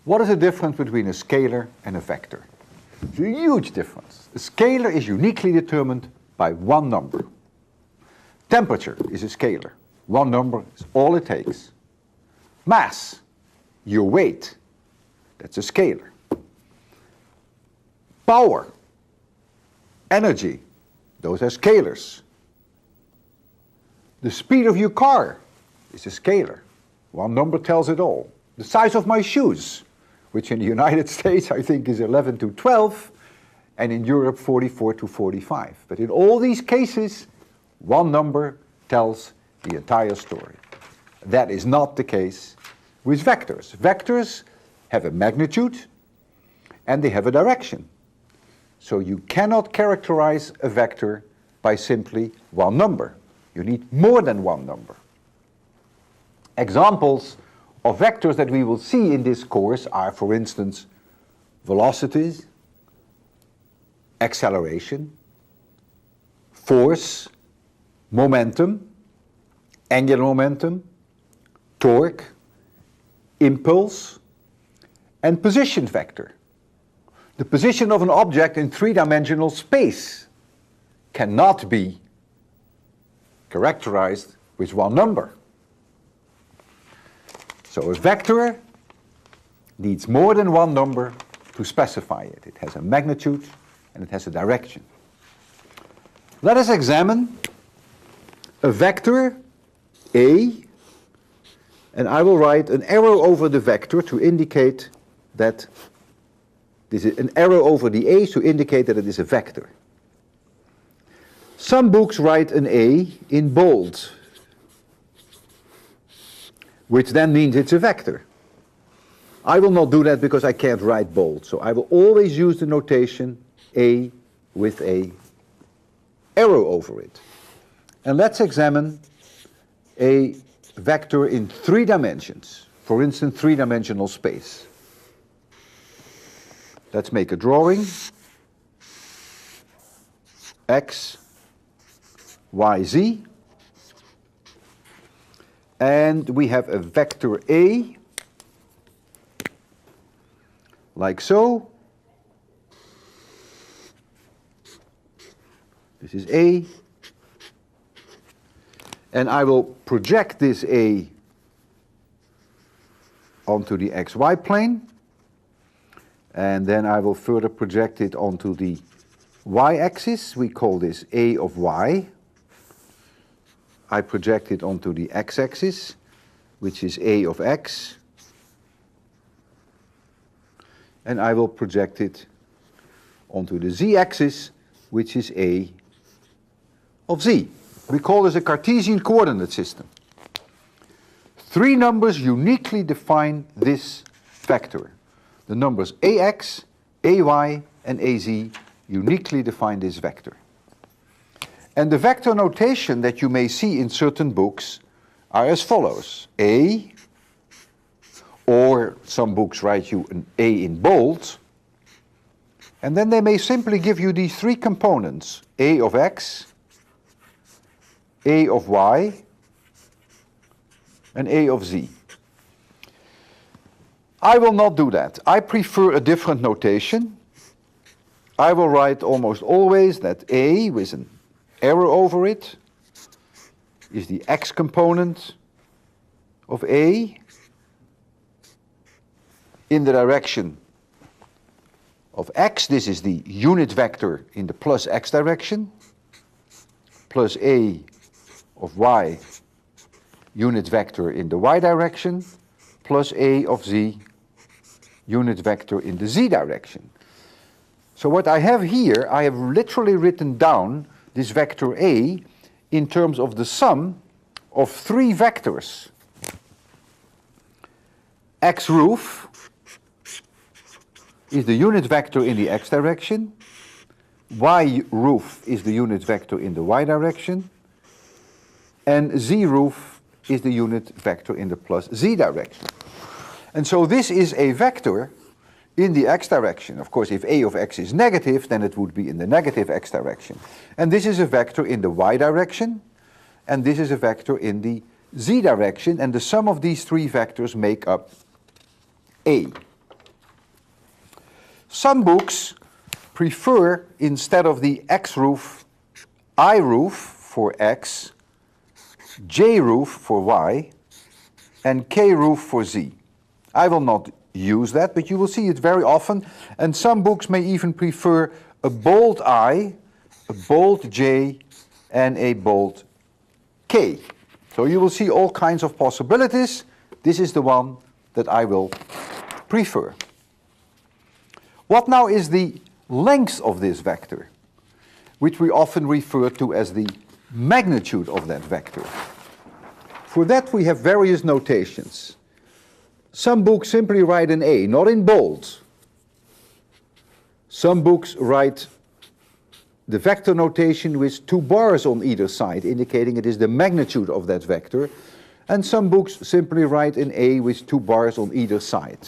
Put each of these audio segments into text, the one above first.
What is the difference between a scalar and a vector? It's a huge difference. A scalar is uniquely determined by one number. Temperature is a scalar. One number is all it takes. Mass, your weight, that's a scalar. Power, energy, those are scalars. The speed of your car is a scalar. One number tells it all. The size of my shoes, which in the United States I think is 11 to 12, and in Europe 44 to 45. But in all these cases, one number tells the entire story. That is not the case with vectors. Vectors have a magnitude and they have a direction. So you cannot characterize a vector by simply one number. You need more than one number. Examples of vectors that we will see in this course are, for instance, velocities, acceleration, force, momentum, angular momentum, torque, impulse, and position vector. The position of an object in three-dimensional space cannot be characterized with one number. So a vector needs more than one number to specify it. It has a magnitude and it has a direction. Let us examine a vector A, and I will write an arrow over the vector to indicate that this is an arrow over the A to indicate that it is a vector. Some books write an A in bold, which then means it's a vector. I will not do that because I can't write bold, so I will always use the notation A with a arrow over it. And let's examine a vector in three dimensions, for instance, three-dimensional space. Let's make a drawing. X, Y, Z. And we have a vector A, like so. This is A. And I will project this A onto the XY plane. And then I will further project it onto the Y-axis. We call this A of Y. I project it onto the X-axis, which is A of X. And I will project it onto the Z-axis, which is A of Z. We call this a Cartesian coordinate system. Three numbers uniquely define this vector. The numbers AX, AY, and AZ uniquely define this vector. And the vector notation that you may see in certain books are as follows. A, or some books write you an A in bold, and then they may simply give you these three components, A of X, A of Y, and A of Z. I will not do that. I prefer a different notation. I will write almost always that A with an arrow over it is the X component of A in the direction of X. This is the unit vector in the plus X direction, plus A of Y, unit vector in the Y direction, plus A of Z, unit vector in the Z direction. So what I have here, I have literally written down this vector A in terms of the sum of three vectors. X roof is the unit vector in the X direction, Y roof is the unit vector in the Y direction, and Z roof is the unit vector in the plus Z direction. And so this is a vector in the X direction. Of course, if A of X is negative, then it would be in the negative X direction. And this is a vector in the Y direction, and this is a vector in the Z direction, and the sum of these three vectors make up A. Some books prefer, instead of the X roof, I roof for X, J roof for Y, and K roof for Z. I will not use that, but you will see it very often, and some books may even prefer a bold I, a bold J, and a bold K. So you will see all kinds of possibilities. This is the one that I will prefer. What now is the length of this vector, which we often refer to as the magnitude of that vector? For that we have various notations. Some books simply write an A, not in bold. Some books write the vector notation with 2 bars on either side, indicating it is the magnitude of that vector. And some books simply write an A with 2 bars on either side.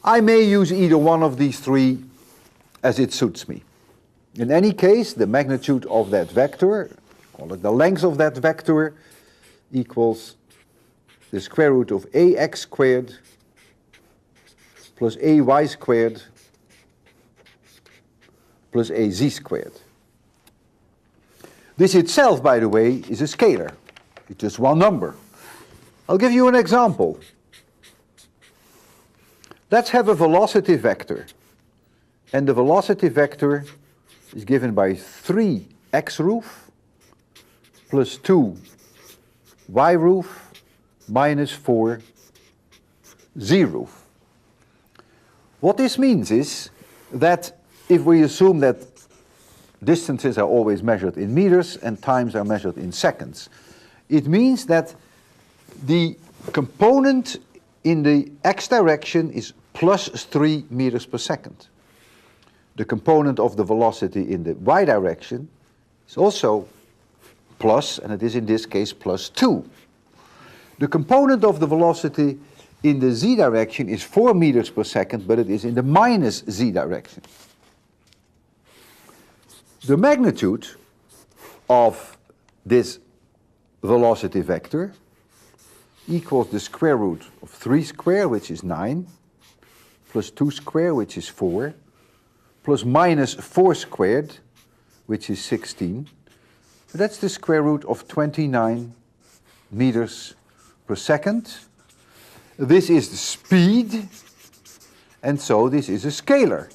I may use either one of these 3 as it suits me. In any case, the magnitude of that vector, call it the length of that vector, equals the square root of ax squared plus ay squared plus az squared. This itself, by the way, is a scalar. It's just one number. I'll give you an example. Let's have a velocity vector. And the velocity vector is given by 3 x roof plus 2 y roof minus 4 z roof. What this means is that if we assume that distances are always measured in meters and times are measured in seconds, it means that the component in the x direction is plus 3 meters per second. The component of the velocity in the y direction is also plus, and it is in this case plus 2. The component of the velocity in the z direction is 4 meters per second, but it is in the minus z direction. The magnitude of this velocity vector equals the square root of 3 squared, which is 9, plus 2 squared, which is 4, plus minus 4 squared, which is 16. So that's the square root of 29 meters per second. This is the speed, and so this is a scalar.